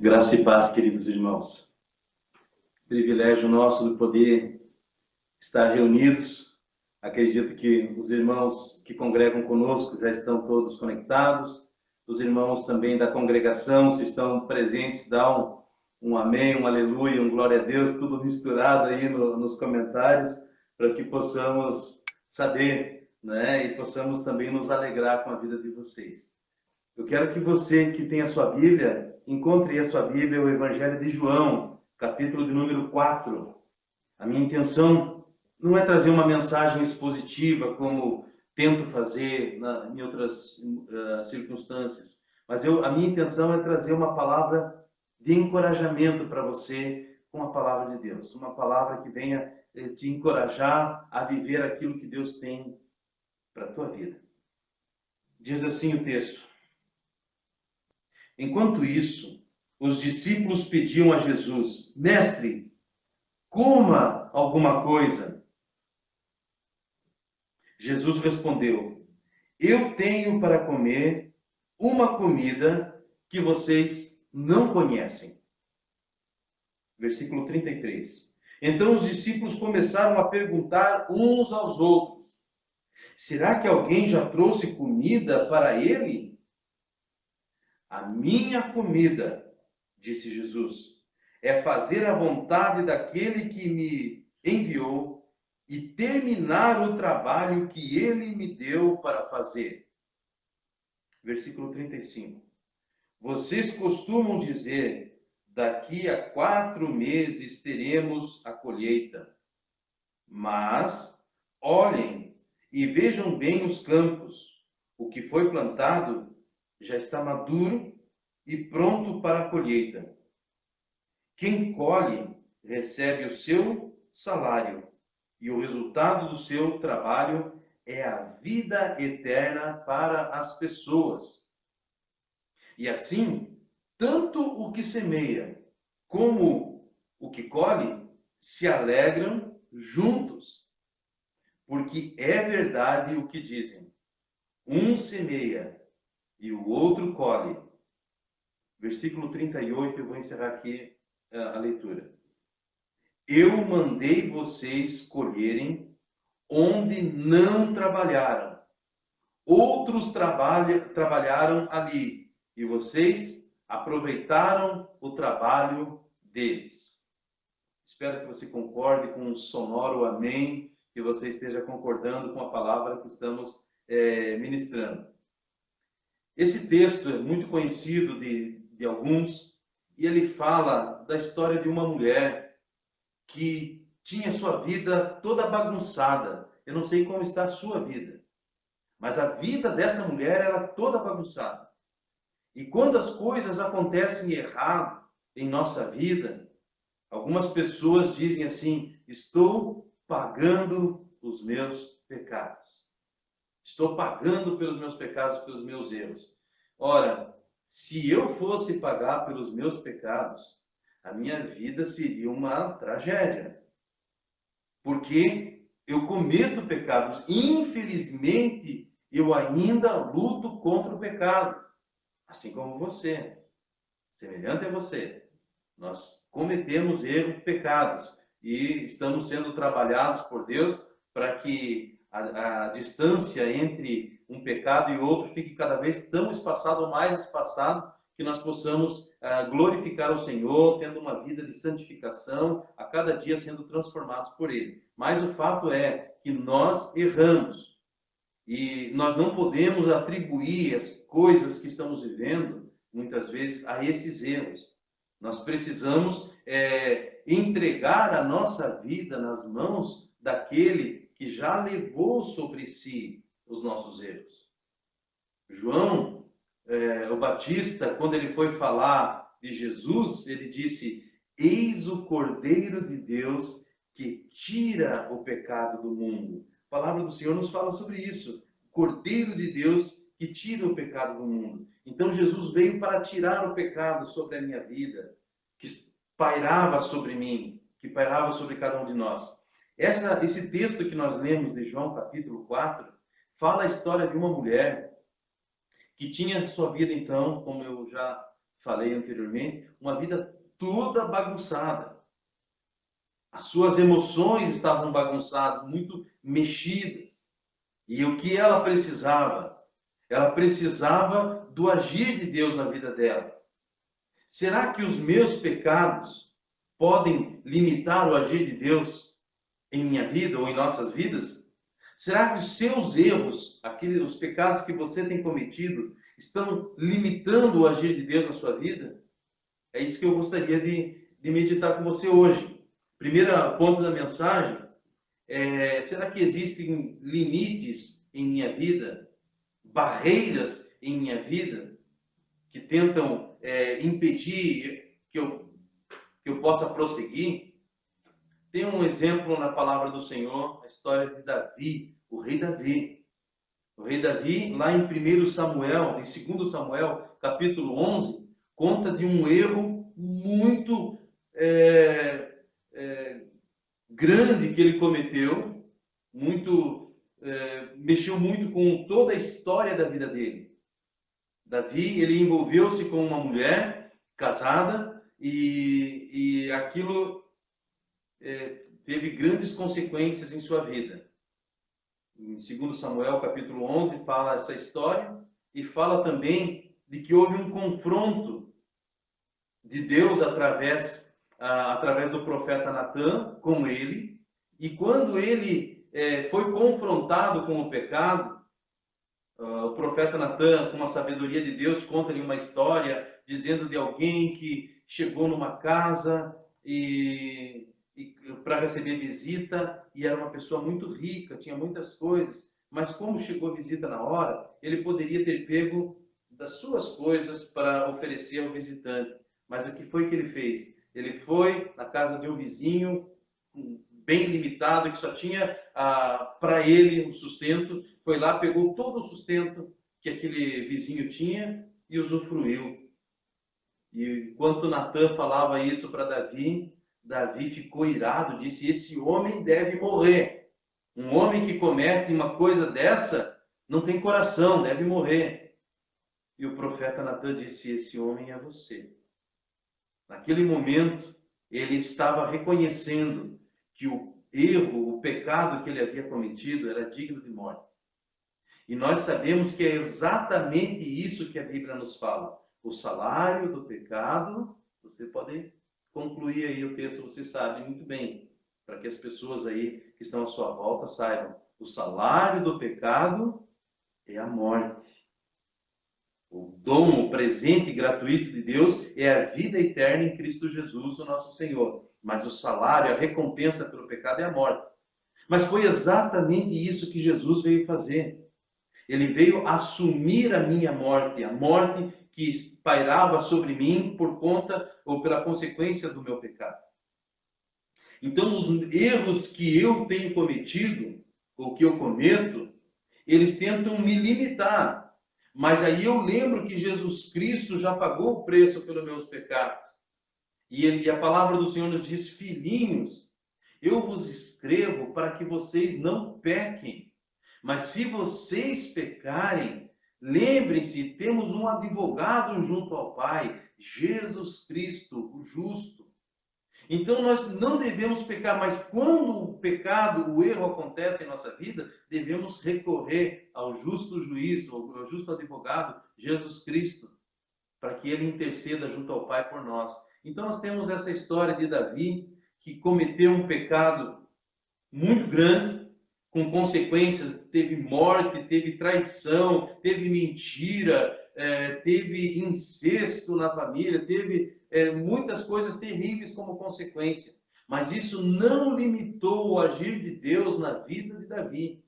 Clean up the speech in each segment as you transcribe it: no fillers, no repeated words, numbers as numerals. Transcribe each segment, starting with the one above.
Graça e paz, queridos irmãos. Privilégio nosso de poder estar reunidos. Acredito que os irmãos que congregam conosco já estão todos conectados. Os irmãos também da congregação, se estão presentes, dão um amém, um aleluia, um glória a Deus, tudo misturado aí nos comentários, para que possamos saber, né? E possamos também nos alegrar com a vida de vocês. Eu quero que você que tem a sua Bíblia, encontre a sua Bíblia, o Evangelho de João, capítulo de número 4. A minha intenção não é trazer uma mensagem expositiva, como tento fazer em outras circunstâncias, mas a minha intenção é trazer uma palavra de encorajamento para você com a palavra de Deus. Uma palavra que venha te encorajar a viver aquilo que Deus tem para a tua vida. Diz assim o texto. Enquanto isso, os discípulos pediam a Jesus: Mestre, coma alguma coisa. Jesus respondeu: Eu tenho para comer uma comida que vocês não conhecem. Versículo 33. Então os discípulos começaram a perguntar uns aos outros: Será que alguém já trouxe comida para ele? A minha comida, disse Jesus, é fazer a vontade daquele que me enviou e terminar o trabalho que ele me deu para fazer. Versículo 35. Vocês costumam dizer, daqui a 4 meses teremos a colheita. Mas olhem e vejam bem os campos. O que foi plantado já está maduro e pronto para a colheita. Quem colhe recebe o seu salário, e o resultado do seu trabalho é a vida eterna para as pessoas. E assim, tanto o que semeia como o que colhe se alegram juntos. Porque é verdade o que dizem: um semeia e o outro colhe. Versículo 38, eu vou encerrar aqui a leitura. Eu mandei vocês colherem onde não trabalharam. Outros trabalharam ali, e vocês aproveitaram o trabalho deles. Espero que você concorde com um sonoro amém, que você esteja concordando com a palavra que estamos ministrando. Esse texto é muito conhecido de alguns, e ele fala da história de uma mulher que tinha sua vida toda bagunçada. Eu não sei como está a sua vida, mas a vida dessa mulher era toda bagunçada. E quando as coisas acontecem errado em nossa vida, algumas pessoas dizem assim: estou pagando os meus pecados. Estou pagando pelos meus pecados, pelos meus erros. Ora, se eu fosse pagar pelos meus pecados, a minha vida seria uma tragédia. Porque eu cometo pecados. Infelizmente, eu ainda luto contra o pecado. Assim como você. Semelhante a você. Nós cometemos erros, pecados. E estamos sendo trabalhados por Deus para que a distância entre um pecado e outro fique cada vez tão espaçado ou mais espaçado, que nós possamos glorificar o Senhor, tendo uma vida de santificação, a cada dia sendo transformados por Ele. Mas o fato é que nós erramos. E nós não podemos atribuir as coisas que estamos vivendo, muitas vezes, a esses erros. Nós precisamos entregar a nossa vida nas mãos daquele que já levou sobre si os nossos erros. João, o Batista, quando ele foi falar de Jesus, ele disse: Eis o Cordeiro de Deus que tira o pecado do mundo. A palavra do Senhor nos fala sobre isso. Cordeiro de Deus que tira o pecado do mundo. Então Jesus veio para tirar o pecado sobre a minha vida, que pairava sobre mim, que pairava sobre cada um de nós. Esse texto que nós lemos de João capítulo 4, fala a história de uma mulher que tinha sua vida, então, como eu já falei anteriormente, uma vida toda bagunçada. As suas emoções estavam bagunçadas, muito mexidas. E o que ela precisava? Ela precisava do agir de Deus na vida dela. Será que os meus pecados podem limitar o agir de Deus em minha vida ou em nossas vidas? Será que os seus erros, os pecados que você tem cometido, estão limitando o agir de Deus na sua vida? É isso que eu gostaria de meditar com você hoje. Primeiro ponto da mensagem é: será que existem limites em minha vida, barreiras em minha vida, que tentam impedir que eu possa prosseguir? Tem um exemplo na palavra do Senhor, a história de Davi, o rei Davi. O rei Davi, lá em 1 Samuel, em 2 Samuel, capítulo 11, conta de um erro muito grande que ele cometeu, mexeu muito com toda a história da vida dele. Davi, ele envolveu-se com uma mulher casada e aquilo teve grandes consequências em sua vida. Em 2 Samuel, capítulo 11, fala essa história e fala também de que houve um confronto de Deus através do profeta Natã com ele, e quando ele foi confrontado com o pecado, o profeta Natã, com a sabedoria de Deus, conta-lhe uma história dizendo de alguém que chegou numa casa e para receber visita, e era uma pessoa muito rica, tinha muitas coisas, mas como chegou visita na hora, ele poderia ter pego das suas coisas para oferecer ao visitante. Mas o que foi que ele fez? Ele foi na casa de um vizinho, bem limitado, que só tinha para ele o sustento, foi lá, pegou todo o sustento que aquele vizinho tinha e usufruiu. E enquanto Natã falava isso para Davi, Davi ficou irado, disse: esse homem deve morrer. Um homem que comete uma coisa dessa não tem coração, deve morrer. E o profeta Natã disse: esse homem é você. Naquele momento, ele estava reconhecendo que o erro, o pecado que ele havia cometido era digno de morte. E nós sabemos que é exatamente isso que a Bíblia nos fala. O salário do pecado, você pode concluir aí o texto, você sabe muito bem, para que as pessoas aí que estão à sua volta saibam. O salário do pecado é a morte. O dom, o presente gratuito de Deus é a vida eterna em Cristo Jesus, o nosso Senhor. Mas o salário, a recompensa pelo pecado é a morte. Mas foi exatamente isso que Jesus veio fazer. Ele veio assumir a minha morte, a morte que pairava sobre mim por conta ou pela consequência do meu pecado. Então, os erros que eu tenho cometido, ou que eu cometo, eles tentam me limitar. Mas aí eu lembro que Jesus Cristo já pagou o preço pelos meus pecados. E a palavra do Senhor nos diz: filhinhos, eu vos escrevo para que vocês não pequem. Mas se vocês pecarem, lembrem-se, temos um advogado junto ao Pai, Jesus Cristo, o justo. Então nós não devemos pecar, mas quando o pecado, o erro acontece em nossa vida, devemos recorrer ao justo juiz, ao justo advogado, Jesus Cristo, para que ele interceda junto ao Pai por nós. Então nós temos essa história de Davi, que cometeu um pecado muito grande, com consequências, teve morte, teve traição, teve mentira, teve incesto na família, teve muitas coisas terríveis como consequência. Mas isso não limitou o agir de Deus na vida de Davi.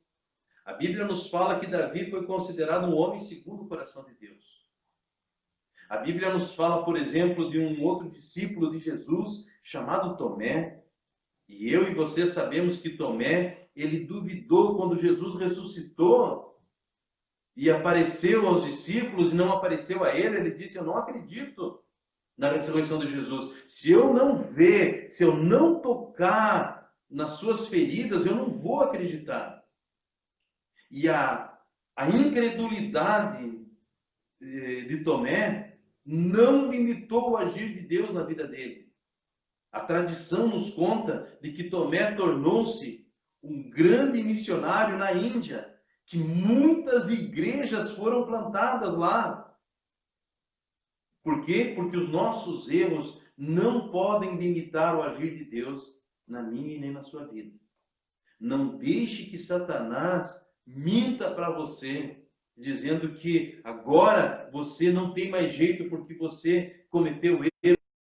A Bíblia nos fala que Davi foi considerado um homem segundo o coração de Deus. A Bíblia nos fala, por exemplo, de um outro discípulo de Jesus chamado Tomé. E eu e você sabemos que Tomé, ele duvidou quando Jesus ressuscitou e apareceu aos discípulos e não apareceu a ele. Ele disse: eu não acredito na ressurreição de Jesus. Se eu não ver, se eu não tocar nas suas feridas, eu não vou acreditar. E a incredulidade de Tomé não limitou o agir de Deus na vida dele. A tradição nos conta de que Tomé tornou-se um grande missionário na Índia, que muitas igrejas foram plantadas lá. Por quê? Porque os nossos erros não podem limitar o agir de Deus na minha e nem na sua vida. Não deixe que Satanás minta para você, dizendo que agora você não tem mais jeito porque você cometeu erro.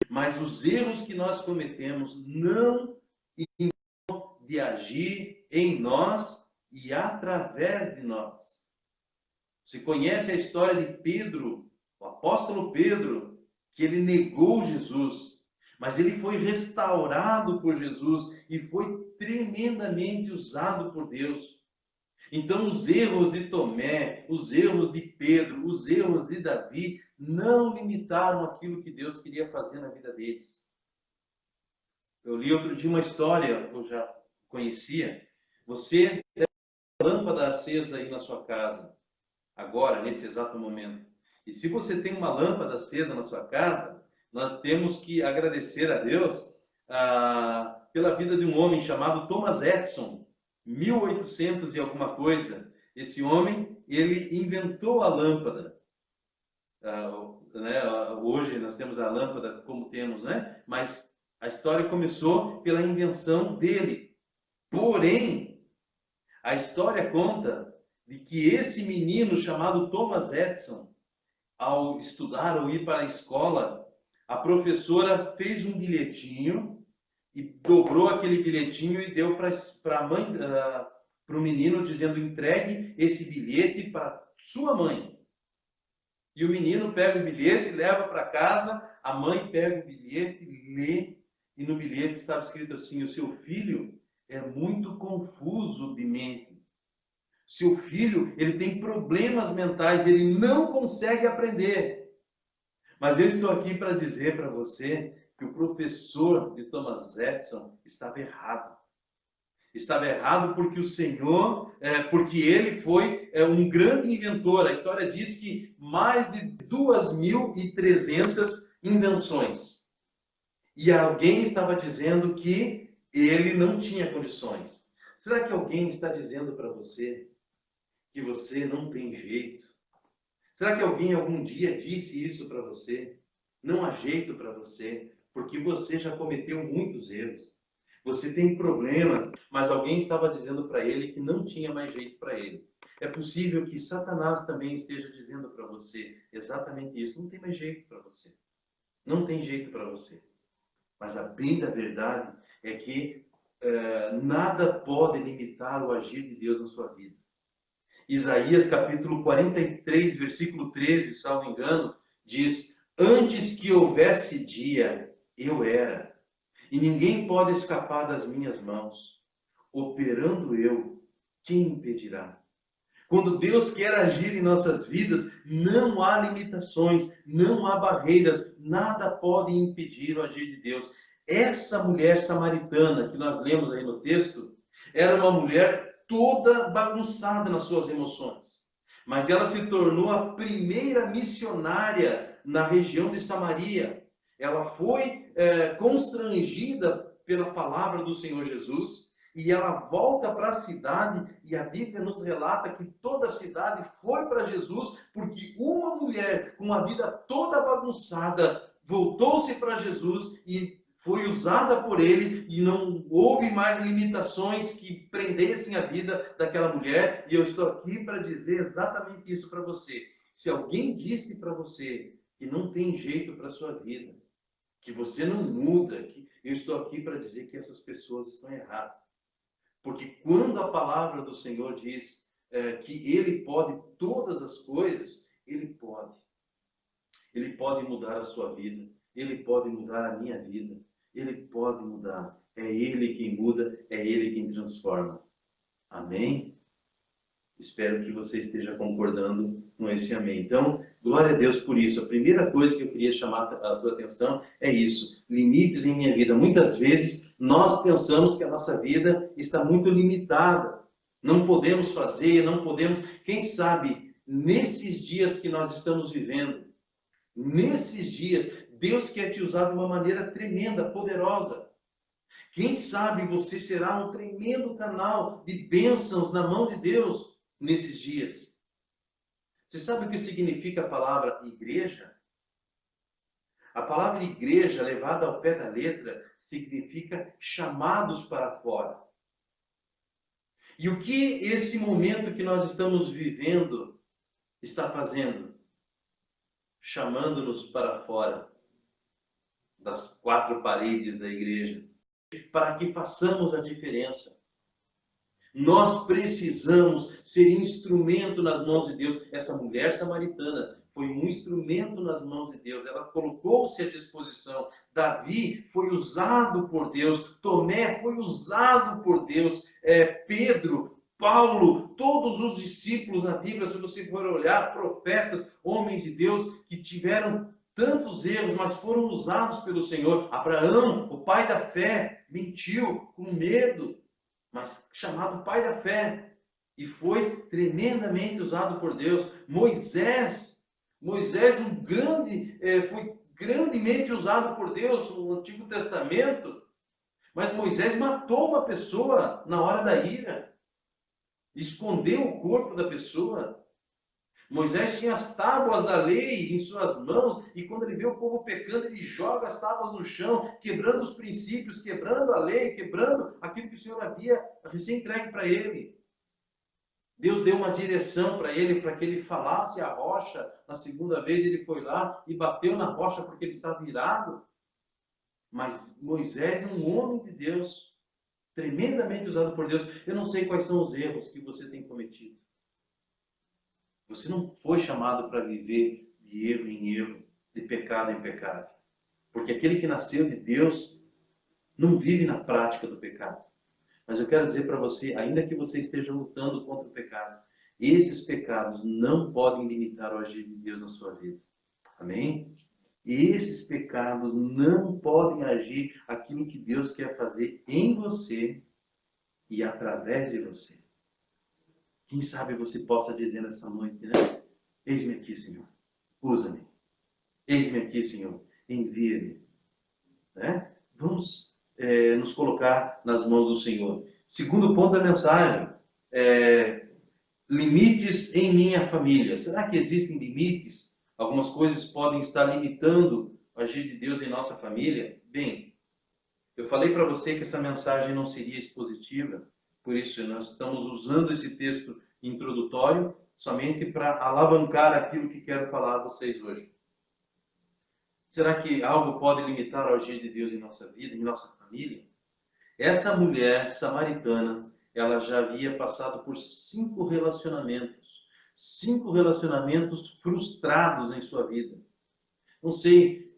Mas os erros que nós cometemos não impedem de agir em nós e através de nós. Você conhece a história de Pedro, o apóstolo Pedro, que ele negou Jesus, mas ele foi restaurado por Jesus e foi tremendamente usado por Deus. Então, os erros de Tomé, os erros de Pedro, os erros de Davi não limitaram aquilo que Deus queria fazer na vida deles. Eu li outro dia uma história, eu já conhecia. Você tem uma lâmpada acesa aí na sua casa, agora, nesse exato momento. E se você tem uma lâmpada acesa na sua casa, nós temos que agradecer a Deus pela vida de um homem chamado Thomas Edison, 1800 e alguma coisa. Esse homem, ele inventou a lâmpada. Hoje nós temos a lâmpada como temos, né? Mas a história começou pela invenção dele. Porém, a história conta de que esse menino chamado Thomas Edison, ao estudar ou ir para a escola, a professora fez um bilhetinho e dobrou aquele bilhetinho e deu para a mãe, para o menino, dizendo: entregue esse bilhete para sua mãe. E o menino pega o bilhete, leva para casa, a mãe pega o bilhete, lê, e no bilhete estava escrito assim: o seu filho é muito confuso de mente. Seu filho, ele tem problemas mentais, ele não consegue aprender. Mas eu estou aqui para dizer para você que o professor de Thomas Edison estava errado. Estava errado porque o Senhor, porque ele foi um grande inventor. A história diz que mais de 2.300 invenções. E alguém estava dizendo que ele não tinha condições. Será que alguém está dizendo para você que você não tem jeito? Será que alguém algum dia disse isso para você? Não há jeito para você, porque você já cometeu muitos erros. Você tem problemas, mas alguém estava dizendo para ele que não tinha mais jeito para ele. É possível que Satanás também esteja dizendo para você exatamente isso. Não tem mais jeito para você. Não tem jeito para você. Mas a bem da verdade é que nada pode limitar o agir de Deus na sua vida. Isaías capítulo 43, versículo 13, salvo engano, diz: antes que houvesse dia, eu era, e ninguém pode escapar das minhas mãos. Operando eu, quem impedirá? Quando Deus quer agir em nossas vidas, não há limitações, não há barreiras, nada pode impedir o agir de Deus. Essa mulher samaritana que nós lemos aí no texto, era uma mulher toda bagunçada nas suas emoções. Mas ela se tornou a primeira missionária na região de Samaria. Ela foi constrangida pela palavra do Senhor Jesus e ela volta para a cidade e a Bíblia nos relata que toda a cidade foi para Jesus porque uma mulher com a vida toda bagunçada voltou-se para Jesus e foi usada por ele e não houve mais limitações que prendessem a vida daquela mulher. E eu estou aqui para dizer exatamente isso para você. Se alguém disse para você que não tem jeito para a sua vida, que você não muda, eu estou aqui para dizer que essas pessoas estão erradas. Porque quando a palavra do Senhor diz que Ele pode todas as coisas, Ele pode. Ele pode mudar a sua vida. Ele pode mudar a minha vida. Ele pode mudar. É Ele quem muda, é Ele quem transforma. Amém? Espero que você esteja concordando com esse amém. Então, glória a Deus por isso. A primeira coisa que eu queria chamar a tua atenção é isso. Limites em minha vida. Muitas vezes nós pensamos que a nossa vida está muito limitada. Não podemos fazer, não podemos. Quem sabe, nesses dias que nós estamos vivendo, Nesses dias, Deus quer te usar de uma maneira tremenda, poderosa. Quem sabe você será um tremendo canal de bênçãos na mão de Deus nesses dias. Você sabe o que significa a palavra igreja? A palavra igreja, levada ao pé da letra, significa chamados para fora. E o que esse momento que nós estamos vivendo está fazendo? Chamando-nos para fora das quatro paredes da igreja, para que façamos a diferença. Nós precisamos ser instrumento nas mãos de Deus. Essa mulher samaritana foi um instrumento nas mãos de Deus. Ela colocou-se à disposição. Davi foi usado por Deus. Tomé foi usado por Deus. Pedro, Paulo, todos os discípulos na Bíblia, se você for olhar, profetas, homens de Deus que tiveram tantos erros, mas foram usados pelo Senhor. Abraão, o pai da fé, mentiu com medo, mas chamado pai da fé, e foi tremendamente usado por Deus. Moisés foi grandemente usado por Deus no Antigo Testamento, mas Moisés matou uma pessoa na hora da ira, escondeu o corpo da pessoa. Moisés tinha as tábuas da lei em suas mãos, e quando ele vê o povo pecando, ele joga as tábuas no chão, quebrando os princípios, quebrando a lei, quebrando aquilo que o Senhor havia recém-entregue para ele. Deus deu uma direção para que ele falasse à rocha. Na segunda vez ele foi lá e bateu na rocha porque ele estava irado. Mas Moisés é um homem de Deus, tremendamente usado por Deus. Eu não sei quais são os erros que você tem cometido. Você não foi chamado para viver de erro em erro, de pecado em pecado. Porque aquele que nasceu de Deus não vive na prática do pecado. Mas eu quero dizer para você, ainda que você esteja lutando contra o pecado, esses pecados não podem limitar o agir de Deus na sua vida. Amém? Esses pecados não podem agir aquilo que Deus quer fazer em você e através de você. Quem sabe você possa dizer nessa noite, né? Eis-me aqui, Senhor. Usa-me. Eis-me aqui, Senhor. Envia-me. Né? Vamos nos colocar nas mãos do Senhor. Segundo ponto da mensagem. Limites em minha família. Será que existem limites? Algumas coisas podem estar limitando o agir de Deus em nossa família? Bem, eu falei para você que essa mensagem não seria expositiva. Por isso, nós estamos usando esse texto introdutório somente para alavancar aquilo que quero falar a vocês hoje. Será que algo pode limitar o agir de Deus em nossa vida, em nossa família? Essa mulher samaritana, ela já havia passado por 5 relacionamentos. 5 relacionamentos frustrados em sua vida. Não sei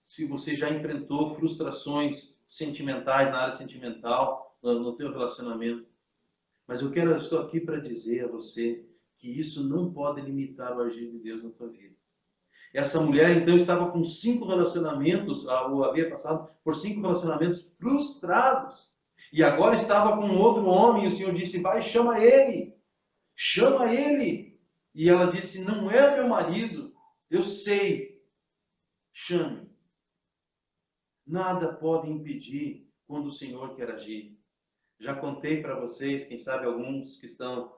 se você já enfrentou frustrações sentimentais na área sentimental, no teu relacionamento. Mas eu estou aqui para dizer a você que isso não pode limitar o agir de Deus na tua vida. Essa mulher, então, estava com 5 relacionamentos, ou havia passado por 5 relacionamentos frustrados. E agora estava com outro homem, e o Senhor disse, vai, chama ele. Chama ele. E ela disse, não é meu marido, eu sei. Chame. Nada pode impedir quando o Senhor quer agir. Já contei para vocês, quem sabe alguns que estão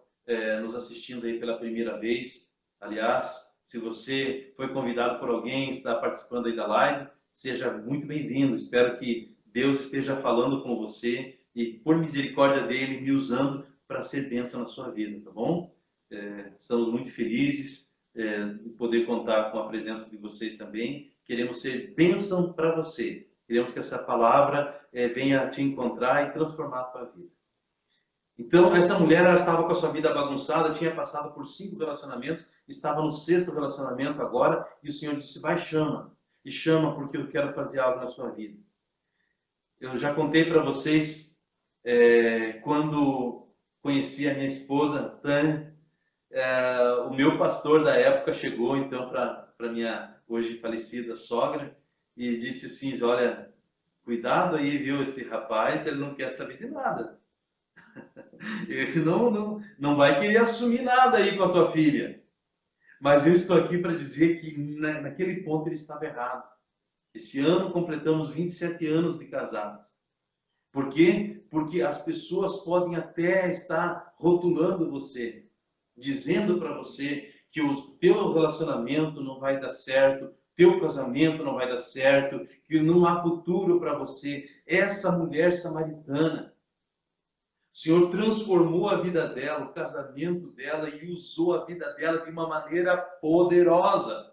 nos assistindo aí pela primeira vez. Aliás, se você foi convidado por alguém, está participando aí da live, seja muito bem-vindo. Espero que Deus esteja falando com você e, por misericórdia dele, me usando para ser bênção na sua vida, tá bom? Estamos muito felizes de poder contar com a presença de vocês também. Queremos ser bênção para você. Queremos que essa palavra venha te encontrar e transformar a tua vida. Então, essa mulher, ela estava com a sua vida bagunçada, tinha passado por 5 relacionamentos, estava no 6º relacionamento agora, e o Senhor disse, vai, chama. E chama porque eu quero fazer algo na sua vida. Eu já contei para vocês, quando conheci a minha esposa, Tânia, o meu pastor da época chegou, então, para minha hoje falecida sogra, e disse assim, olha, cuidado aí, viu, esse rapaz, ele não quer saber de nada. Ele não vai querer assumir nada aí com a tua filha. Mas eu estou aqui para dizer que naquele ponto ele estava errado. Esse ano completamos 27 anos de casados. Por quê? Porque as pessoas podem até estar rotulando você, dizendo para você que o teu relacionamento não vai dar certo, teu casamento não vai dar certo, que não há futuro para você. Essa mulher samaritana, o Senhor transformou a vida dela, o casamento dela e usou a vida dela de uma maneira poderosa.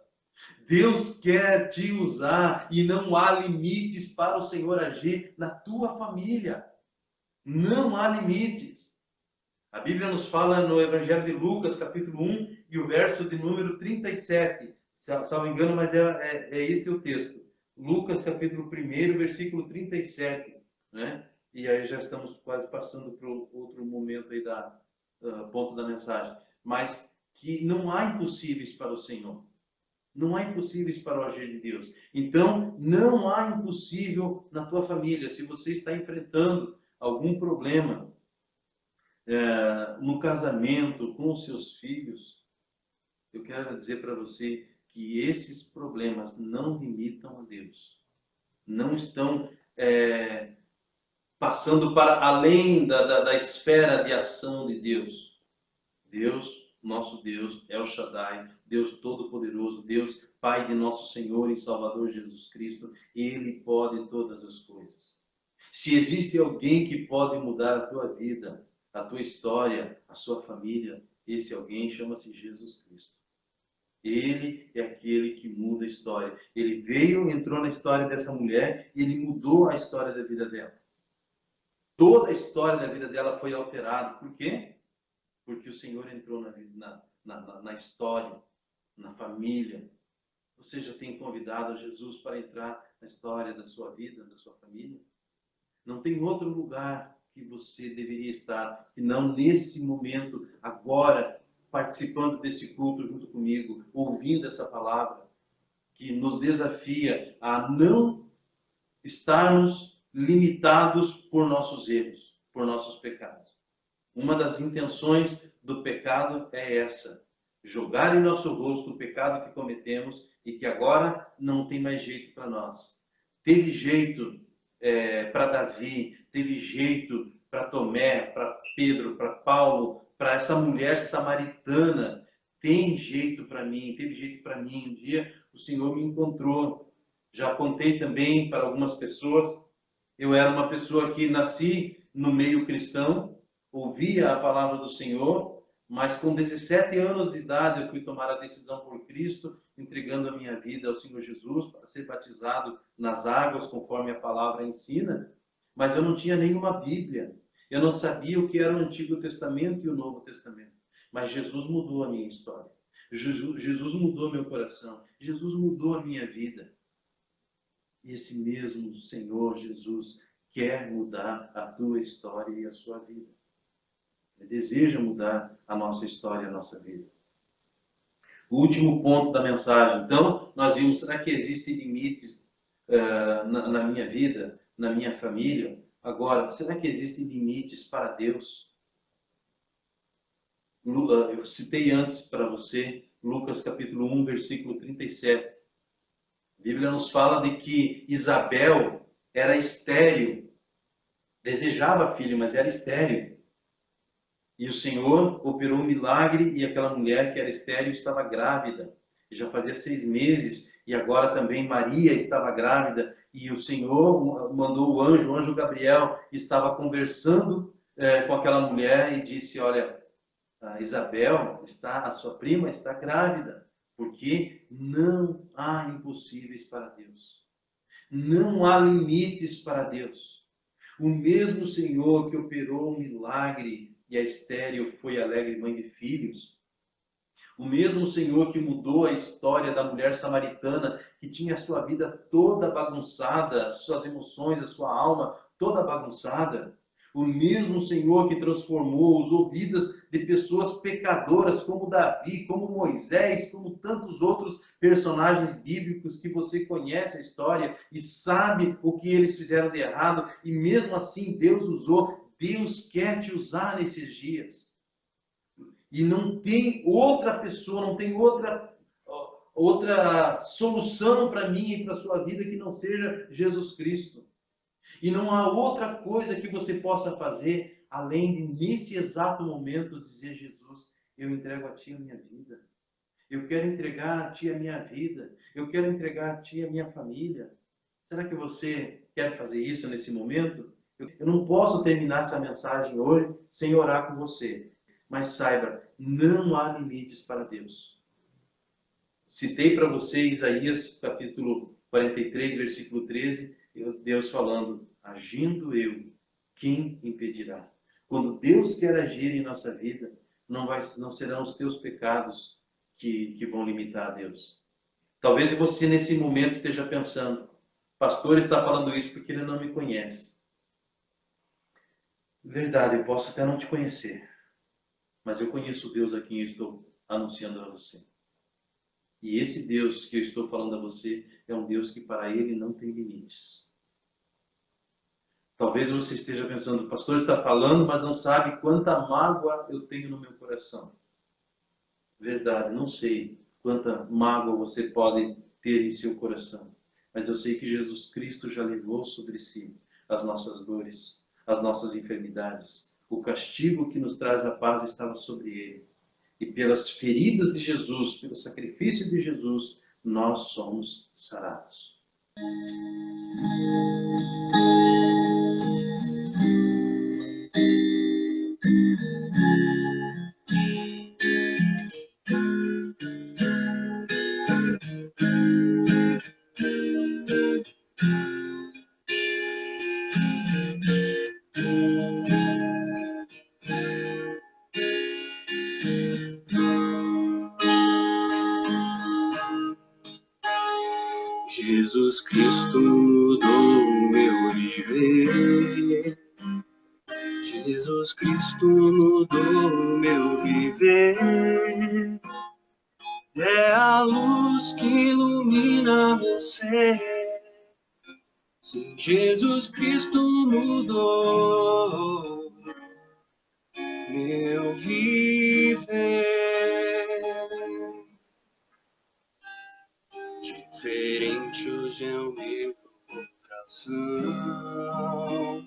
Deus quer te usar e não há limites para o Senhor agir na tua família. Não há limites. A Bíblia nos fala no Evangelho de Lucas, capítulo 1, e o verso de número 37. Salvo engano, mas é esse o texto. Lucas, capítulo 1, versículo 37. Né? E aí já estamos quase passando para o outro momento aí ponto da mensagem. Mas que não há impossíveis para o Senhor. Não há impossíveis para o agir de Deus. Então, não há impossível na tua família. Se você está enfrentando algum problema no casamento, com os seus filhos, eu quero dizer para você que esses problemas não limitam a Deus. Não estão passando para além da esfera de ação de Deus. Deus, nosso Deus, El Shaddai, Deus Todo-Poderoso, Deus Pai de nosso Senhor e Salvador Jesus Cristo, Ele pode todas as coisas. Se existe alguém que pode mudar a tua vida, a tua história, a sua família, esse alguém chama-se Jesus Cristo. Ele é aquele que muda a história. Ele veio, entrou na história dessa mulher e ele mudou a história da vida dela. Toda a história da vida dela foi alterada. Por quê? Porque o Senhor entrou na história, na família. Você já tem convidado Jesus para entrar na história da sua vida, da sua família? Não tem outro lugar que você deveria estar, que não nesse momento, agora, participando desse culto junto comigo, ouvindo essa palavra, que nos desafia a não estarmos limitados por nossos erros, por nossos pecados. Uma das intenções do pecado é essa: jogar em nosso rosto o pecado que cometemos e que agora não tem mais jeito para nós. Teve jeito para Davi, teve jeito para Tomé, para Pedro, para Paulo, para essa mulher samaritana. Tem jeito para mim, teve jeito para mim. Um dia o Senhor me encontrou. Já contei também para algumas pessoas. Eu era uma pessoa que nasci no meio cristão, ouvia a palavra do Senhor, mas com 17 anos de idade eu fui tomar a decisão por Cristo, entregando a minha vida ao Senhor Jesus para ser batizado nas águas, conforme a palavra ensina, mas eu não tinha nenhuma Bíblia. Eu não sabia o que era o Antigo Testamento e o Novo Testamento. Mas Jesus mudou a minha história. Jesus mudou meu coração. Jesus mudou a minha vida. E esse mesmo Senhor Jesus quer mudar a tua história e a sua vida. Ele deseja mudar a nossa história e a nossa vida. O último ponto da mensagem. Então, nós vimos, será que existem limites na minha vida, na minha família? Agora, será que existem limites para Deus? Eu citei antes para você, Lucas capítulo 1, versículo 37. A Bíblia nos fala de que Isabel era estéril, desejava filho, mas era estéril. E o Senhor operou um milagre e aquela mulher que era estéril estava grávida. E já fazia 6 meses e agora também Maria estava grávida. E o Senhor mandou o anjo Gabriel, estava conversando com aquela mulher e disse: olha, a Isabel, a sua prima está grávida, porque não há impossíveis para Deus. Não há limites para Deus. O mesmo Senhor que operou um milagre e a estéril foi alegre mãe de filhos, o mesmo Senhor que mudou a história da mulher samaritana, que tinha a sua vida toda bagunçada, as suas emoções, a sua alma toda bagunçada, o mesmo Senhor que transformou, usou vidas de pessoas pecadoras como Davi, como Moisés, como tantos outros personagens bíblicos que você conhece a história e sabe o que eles fizeram de errado, e mesmo assim Deus usou. Deus quer te usar nesses dias. E não tem outra pessoa, não tem outra solução para mim e para a sua vida que não seja Jesus Cristo. E não há outra coisa que você possa fazer além de, nesse exato momento, dizer: Jesus, eu entrego a Ti a minha vida. Eu quero entregar a Ti a minha vida. Eu quero entregar a Ti a minha família. Será que você quer fazer isso nesse momento? Eu não posso terminar essa mensagem hoje sem orar com você. Mas saiba, não há limites para Deus. Citei para você Isaías capítulo 43, versículo 13, Deus falando: agindo eu, quem impedirá? Quando Deus quer agir em nossa vida, não serão os teus pecados que vão limitar a Deus. Talvez você nesse momento esteja pensando: o pastor está falando isso porque ele não me conhece. Verdade, eu posso até não te conhecer, mas eu conheço o Deus a quem eu estou anunciando a você. E esse Deus que eu estou falando a você é um Deus que para ele não tem limites. Talvez você esteja pensando: o pastor está falando, mas não sabe quanta mágoa eu tenho no meu coração. Verdade, não sei quanta mágoa você pode ter em seu coração, mas eu sei que Jesus Cristo já levou sobre si as nossas dores, as nossas enfermidades. O castigo que nos traz a paz estava sobre ele. E pelas feridas de Jesus, pelo sacrifício de Jesus, nós somos sarados. Jesus Cristo mudou meu viver. Jesus Cristo mudou meu viver. É a luz que ilumina meu ser. Sim, Jesus Cristo mudou meu viver. Diferente hoje é o meu coração.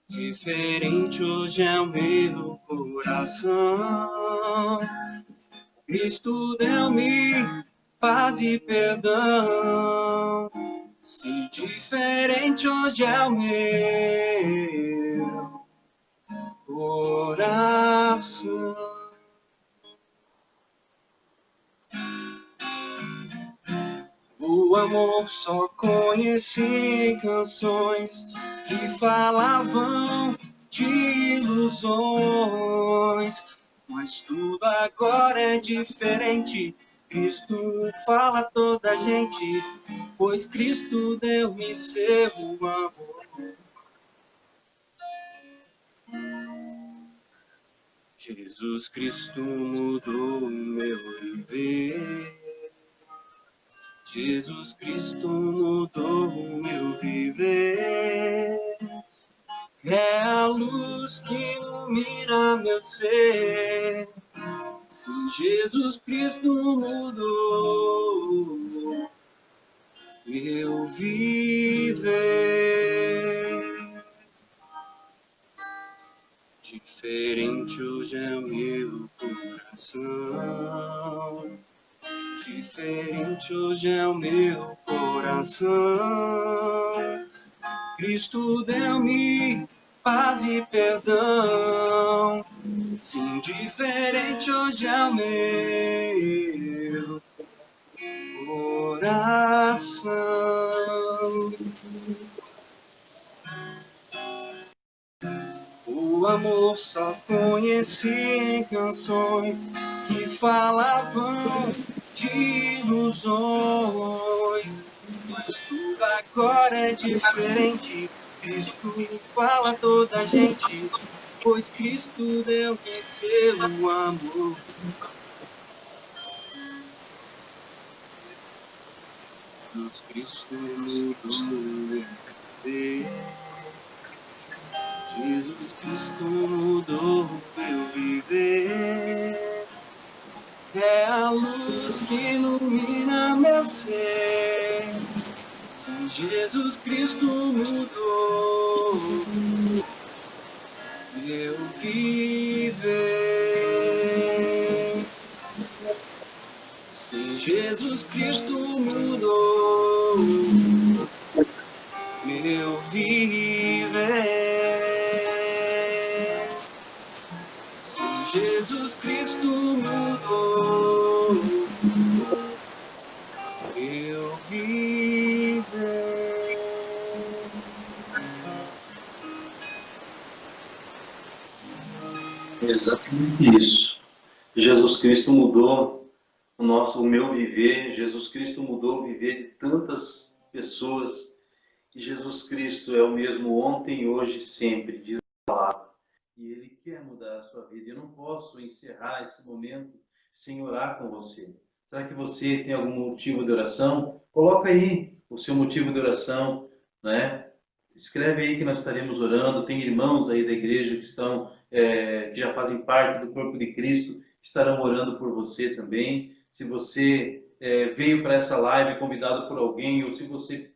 Diferente hoje é o meu coração. Cristo deu-me paz e perdão. Se diferente hoje é o meu coração. O amor só conheci em canções que falavam de ilusões. Mas tudo agora é diferente. Cristo fala a toda a gente, pois Cristo deu-me seu amor. Jesus Cristo mudou meu viver. Jesus Cristo mudou meu viver. É a luz que ilumina meu ser. Sim, Jesus Cristo mudou meu viver. Diferente hoje é o meu coração. Diferente hoje é o meu coração. Cristo deu-me paz e perdão. Sim, diferente hoje é o meu coração. O amor só conheci em canções que falavam de ilusões. Mas tudo agora é diferente. Cristo fala a toda a gente, pois Cristo deu-me seu amor. Jesus Cristo mudou meu viver. Jesus Cristo mudou meu viver. você. Se Jesus Cristo mudou meu viver, se Jesus Cristo mudou meu viver, se Jesus Cristo mudou meu viver. É exatamente isso. Jesus Cristo mudou o meu viver. Jesus Cristo mudou o viver de tantas pessoas. E Jesus Cristo é o mesmo ontem, hoje e sempre, diz a palavra. E Ele quer mudar a sua vida. Eu não posso encerrar esse momento sem orar com você. Será que você tem algum motivo de oração? Coloca aí o seu motivo de oração, né? Escreve aí que nós estaremos orando. Tem irmãos aí da igreja que estão, que já fazem parte do corpo de Cristo, que estarão orando por você também. Se você veio para essa live convidado por alguém, ou se você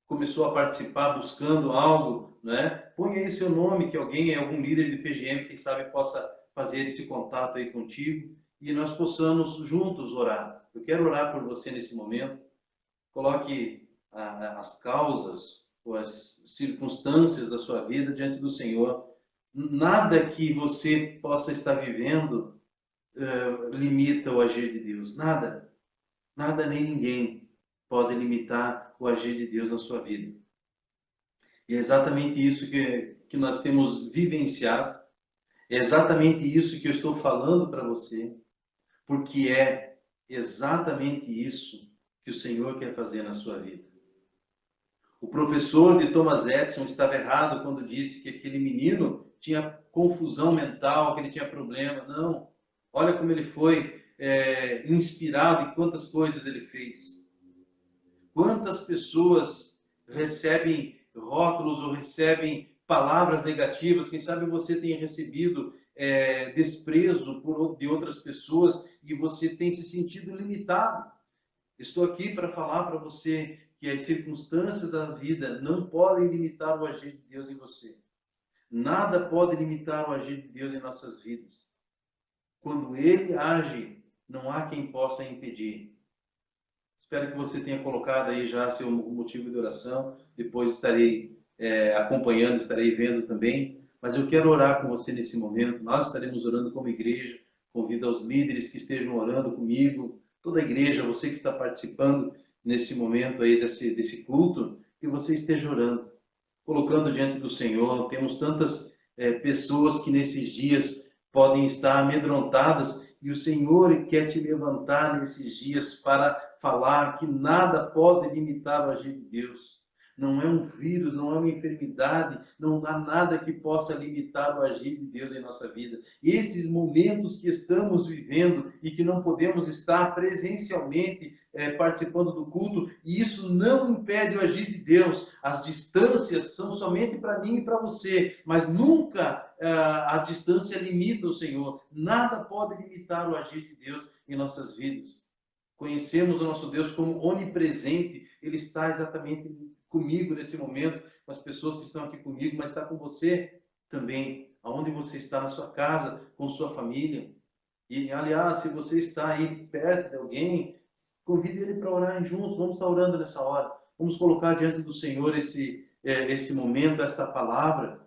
começou a participar buscando algo, né? Põe aí seu nome, que alguém, algum líder de PGM, quem sabe possa fazer esse contato aí contigo e nós possamos juntos orar. Eu quero orar por você nesse momento. Coloque as causas ou as circunstâncias da sua vida diante do Senhor. Nada que você possa estar vivendo limita o agir de Deus. Nada. Nada nem ninguém pode limitar o agir de Deus na sua vida. E é exatamente isso que nós temos vivenciado. É exatamente isso que eu estou falando para você, porque é exatamente isso que o Senhor quer fazer na sua vida. O professor de Thomas Edison estava errado quando disse que aquele menino tinha confusão mental, que ele tinha problema. Não. Olha como ele foi inspirado e quantas coisas ele fez. Quantas pessoas recebem rótulos ou recebem palavras negativas? Quem sabe você tenha recebido desprezo de outras pessoas e você tem se sentido limitado. Estou aqui para falar para você que as circunstâncias da vida não podem limitar o agir de Deus em você. Nada pode limitar o agir de Deus em nossas vidas. Quando Ele age, não há quem possa impedir. Espero que você tenha colocado aí já seu motivo de oração. Depois estarei acompanhando, estarei vendo também. Mas eu quero orar com você nesse momento. Nós estaremos orando como igreja. Convido aos líderes que estejam orando comigo. Toda a igreja, você que está participando nesse momento aí desse culto, que você esteja orando, colocando diante do Senhor. Temos tantas pessoas que nesses dias podem estar amedrontadas e o Senhor quer te levantar nesses dias para falar que nada pode limitar o agir de Deus. Não é um vírus, não é uma enfermidade, não há nada que possa limitar o agir de Deus em nossa vida. Esses momentos que estamos vivendo e que não podemos estar presencialmente participando do culto, e isso não impede o agir de Deus. As distâncias são somente para mim e para você, mas nunca a distância limita o Senhor. Nada pode limitar o agir de Deus em nossas vidas. Conhecemos o nosso Deus como onipresente. Ele está exatamente comigo nesse momento, com as pessoas que estão aqui comigo, mas está com você também, aonde você está, na sua casa, com sua família. E, aliás, se você está aí perto de alguém, convide ele para orar juntos. Vamos estar orando nessa hora. Vamos colocar diante do Senhor esse momento, esta palavra,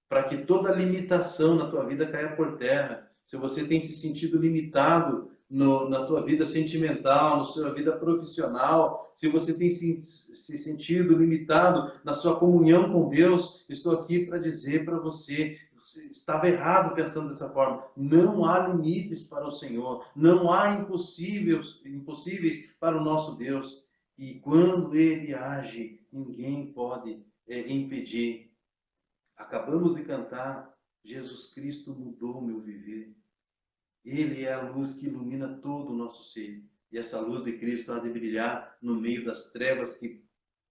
para que toda limitação na tua vida caia por terra. Se você tem se sentido limitado na tua vida sentimental, na sua vida profissional, se você tem se sentido limitado na sua comunhão com Deus, estou aqui para dizer para você, você estava errado pensando dessa forma. Não há limites para o Senhor, não há impossíveis para o nosso Deus. E quando Ele age, ninguém pode impedir. Acabamos de cantar, Jesus Cristo mudou o meu viver. Ele é a luz que ilumina todo o nosso ser. E essa luz de Cristo há de brilhar no meio das trevas que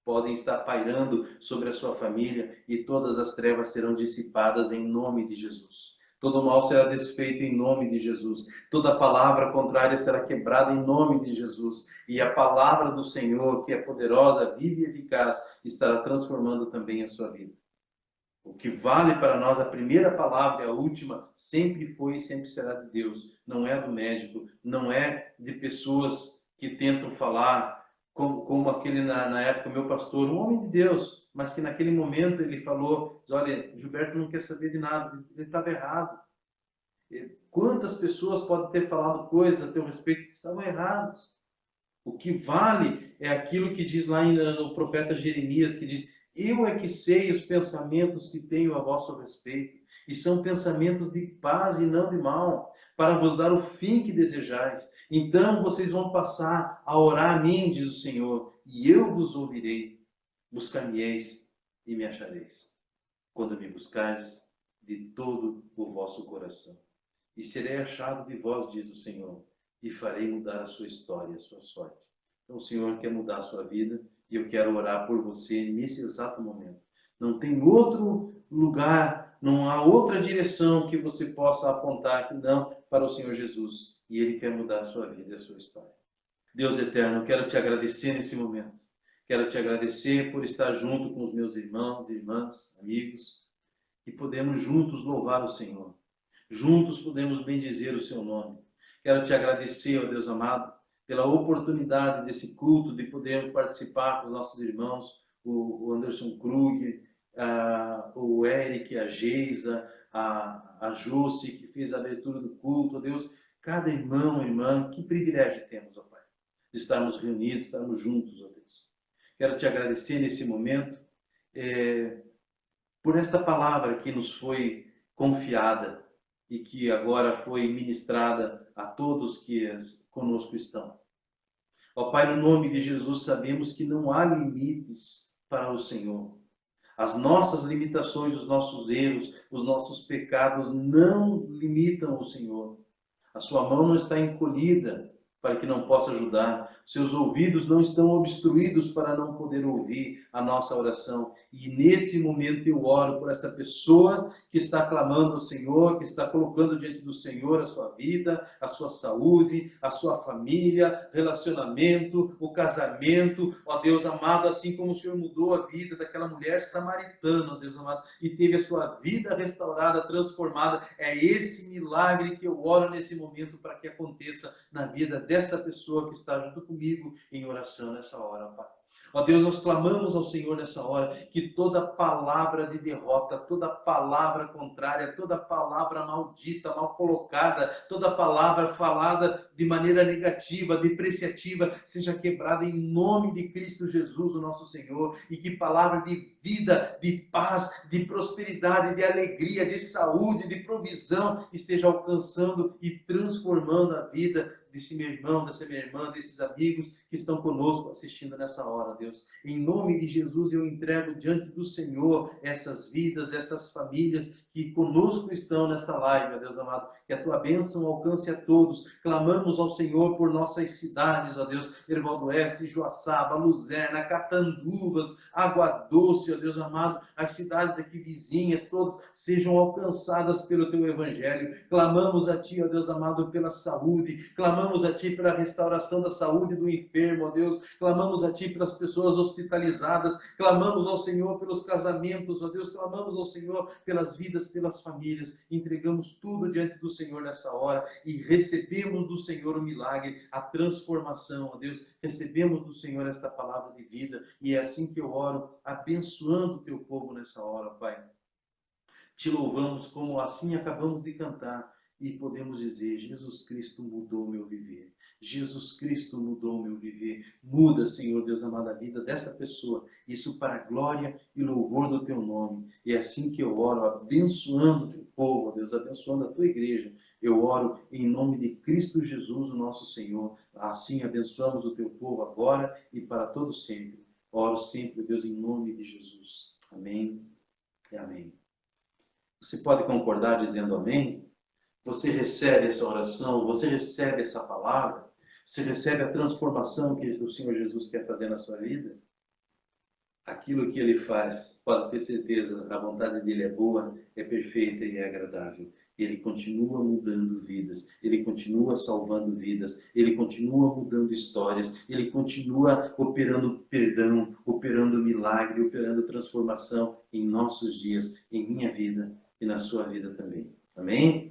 podem estar pairando sobre a sua família, e todas as trevas serão dissipadas em nome de Jesus. Todo mal será desfeito em nome de Jesus. Toda palavra contrária será quebrada em nome de Jesus. E a palavra do Senhor, que é poderosa, viva e eficaz, estará transformando também a sua vida. O que vale para nós, a primeira palavra e a última, sempre foi e sempre será de Deus. Não é do médico, não é de pessoas que tentam falar, como aquele na época, meu pastor, um homem de Deus, mas que naquele momento ele falou, olha, Gilberto não quer saber de nada, ele estava errado. Quantas pessoas podem ter falado coisas a teu respeito que estavam errados? O que vale é aquilo que diz lá no profeta Jeremias, que diz, eu é que sei os pensamentos que tenho a vosso respeito, e são pensamentos de paz e não de mal, para vos dar o fim que desejais. Então vocês vão passar a orar a mim, diz o Senhor, e eu vos ouvirei. Buscar-me-eis e me achareis, quando me buscardes de todo o vosso coração. E serei achado de vós, diz o Senhor, e farei mudar a sua história, a sua sorte. Então o Senhor quer mudar a sua vida e eu quero orar por você nesse exato momento. Não tem outro lugar, não há outra direção que você possa apontar que não para o Senhor Jesus. E Ele quer mudar a sua vida e a sua história. Deus eterno, eu quero te agradecer nesse momento. Quero te agradecer por estar junto com os meus irmãos, irmãs, amigos, e podemos juntos louvar o Senhor. Juntos podemos bendizer o seu nome. Quero te agradecer, ó Deus amado, pela oportunidade desse culto, de poder participar com os nossos irmãos, o Anderson Krug, o Eric, a Geisa, a Josi, que fez a abertura do culto, ó Deus. Cada irmão, irmã, que privilégio temos, ó Pai, de estarmos reunidos, estarmos juntos, ó Deus. Quero te agradecer nesse momento por esta palavra que nos foi confiada e que agora foi ministrada a todos que conosco estão. Ó Pai, no nome de Jesus, sabemos que não há limites para o Senhor. As nossas limitações, os nossos erros, os nossos pecados não limitam o Senhor. A sua mão não está encolhida para que não possa ajudar. Seus ouvidos não estão obstruídos para não poder ouvir a nossa oração. E nesse momento eu oro por essa pessoa que está clamando ao Senhor, que está colocando diante do Senhor a sua vida, a sua saúde, a sua família, relacionamento, o casamento. Ó Deus amado, assim como o Senhor mudou a vida daquela mulher samaritana, ó Deus amado, e teve a sua vida restaurada, transformada. É esse milagre que eu oro nesse momento para que aconteça na vida desta pessoa que está junto comigo em oração nessa hora, Pai. Ó Deus, nós clamamos ao Senhor nessa hora que toda palavra de derrota, toda palavra contrária, toda palavra maldita, mal colocada, toda palavra falada de maneira negativa, depreciativa, seja quebrada em nome de Cristo Jesus, o nosso Senhor, e que palavra de vida, de paz, de prosperidade, de alegria, de saúde, de provisão esteja alcançando e transformando a vida desse meu irmão, dessa minha irmã, desses amigos que estão conosco assistindo nessa hora, Deus. Em nome de Jesus, eu entrego diante do Senhor essas vidas, essas famílias que conosco estão nessa live, meu Deus amado. Que a tua bênção alcance a todos. Clamamos ao Senhor por nossas cidades, ó Deus. Ervaldo Oeste, Joaçaba, Luzerna, Catanduvas, Água Doce, ó Deus amado. As cidades aqui vizinhas, todas sejam alcançadas pelo teu evangelho. Clamamos a ti, ó Deus amado, pela saúde. Clamamos a ti pela restauração da saúde do enfermo, ó Deus. Clamamos a ti pelas pessoas hospitalizadas. Clamamos ao Senhor pelos casamentos, ó Deus. Clamamos ao Senhor pelas vidas, pelas famílias. Entregamos tudo diante do Senhor nessa hora e recebemos do Senhor o milagre, a transformação, ó Deus. Recebemos do Senhor esta palavra de vida e é assim que eu oro, abençoando o teu povo nessa hora, Pai. Te louvamos como assim acabamos de cantar e podemos dizer, Jesus Cristo mudou o meu viver. Jesus Cristo mudou o meu viver. Muda, Senhor Deus amado, a vida dessa pessoa. Isso para a glória e louvor do teu nome. E é assim que eu oro, abençoando o teu povo, Deus, abençoando a tua igreja. Eu oro em nome de Cristo Jesus, o nosso Senhor. Assim abençoamos o teu povo agora e para todo sempre. Oro sempre, Deus, em nome de Jesus. Amém e amém. Você pode concordar dizendo amém? Você recebe essa oração, você recebe essa palavra, você recebe a transformação que o Senhor Jesus quer fazer na sua vida? Aquilo que Ele faz, pode ter certeza, a vontade dEle é boa, é perfeita e é agradável. Ele continua mudando vidas, Ele continua salvando vidas, Ele continua mudando histórias, Ele continua operando perdão, operando milagre, operando transformação em nossos dias, em minha vida e na sua vida também. Amém?